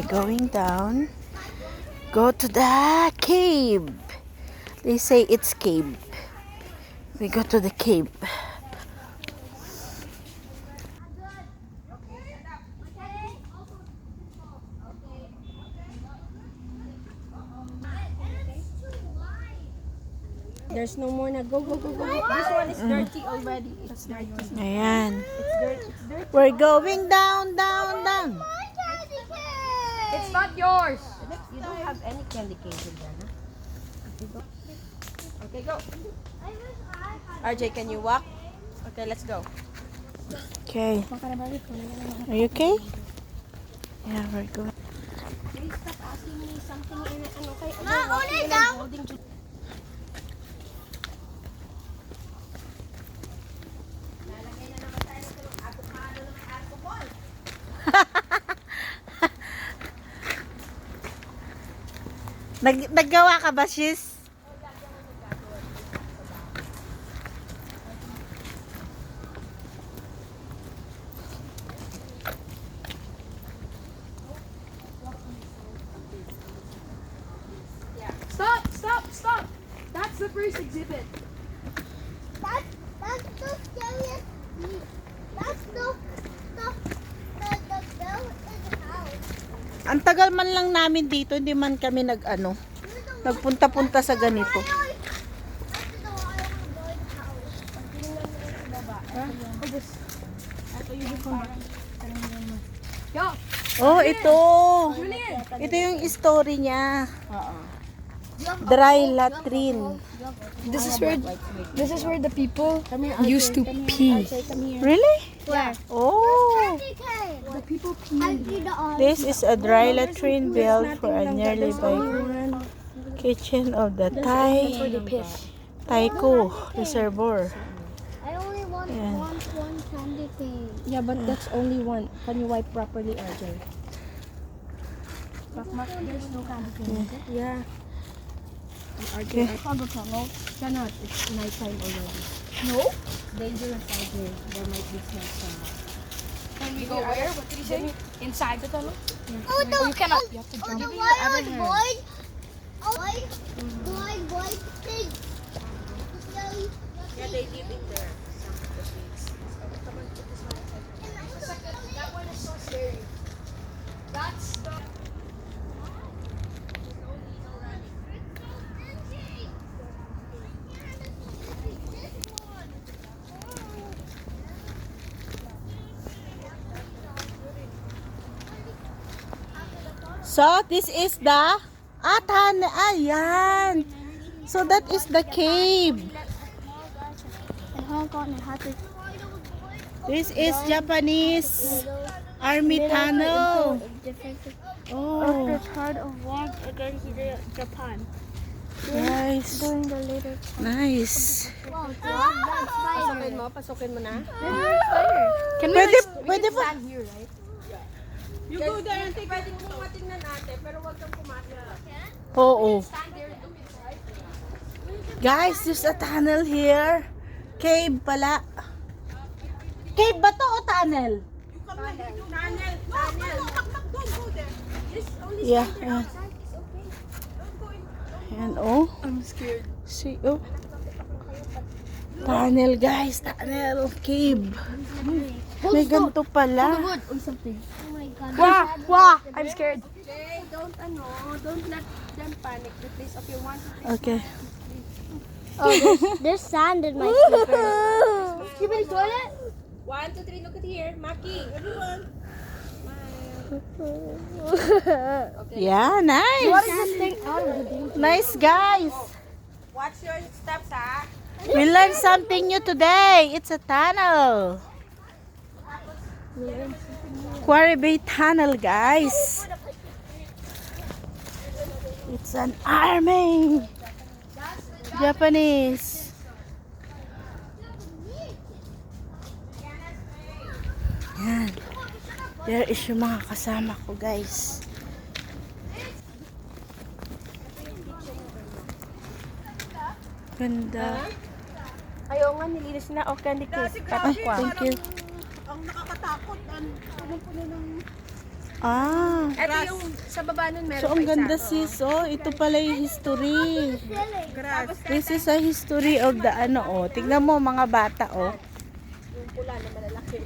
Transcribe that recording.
going down. Go to the cave. They say it's cave. We go to the cave. There's no more na. Go. This one is dirty already. It's dirty. Ayan. It's dirty. We're going down, down, down. It's not yours. You don't have any candy cane in there, no? Okay, go. RJ, can you walk? Okay, let's go. Okay. Are you okay? Yeah, we're going. Please stop asking me something in ano kay holding. Naggawa ka ba, sis? Stop! That's the first exhibit. That's the scariest. That's the bell in the house. Ang tagal man lang namin dito, hindi man kami nagpunta-punta sa ganito. Oh, ito. Ito yung story niya. Dry latrine. This is where the people used to pee. Really? Yeah. Oh. The people pee. This is a dry latrine built for a nearly by kitchen of the Taiko Reservoir. I only want one candy cane. Yeah, but that's only one. Can you wipe properly, RJ? There's no candy cane. Yeah. RJ, Okay. I found the tunnel. Cannot. It's nighttime already. No? Dangerous, RJ. There might be snakes. Can we go where? What did you say? Inside the tunnel? Oh, no. You cannot. You have to Oh, jump. the wild boy. Oh, boy thing. Yeah, they live in there. That one is so scary. That's the... So, this is the ayan. So, that is the cave. This is Japanese army tunnel. Oh, The third of war against Japan. nice. During the later. Nice. Wow, Pasukin mo na. Can Pwede po. Stand here, right? You go there and take pwede mong matingnan natin, pero wag kang pumasok. Oo. Stand there and do it, right? Guys, there's a tunnel here. Cave pala. Cave ba to o tunnel? Tunnel. Don't go there. Just only Yeah. stand there Yeah. outside. It's okay. Don't go in. Ayan, oh. I'm scared. See, oh. Tunnel, guys. Tunnel. Cave. May ganito pala. Or something. Oh my god. Wah! I'm scared. Jay, don't let them panic. Please, if you want to. Okay. Oh, there's sand in my slipper. You been toilet? 1, 2, 3, look at here. Maki, everyone. Okay. Yeah, nice. Something out of the thing. Nice, guys. Watch your steps, ha? We learned something new today. It's a tunnel. Quarry Bay Tunnel, guys. It's an army. Japanese. Yan. There is yung mga kasama ko, guys. Ganda. Ayaw nga, nilinis na. O, candy kiss. Ay, thank you. Ang nakakatakot, ang puno ng Ah. Ito yung Sa baba nun meron So, ang pa ganda isa. sis, oh. Ito pala yung history. This is a history of the ano, oh. Tignan mo, mga bata, oh. Yung pula na malalaki.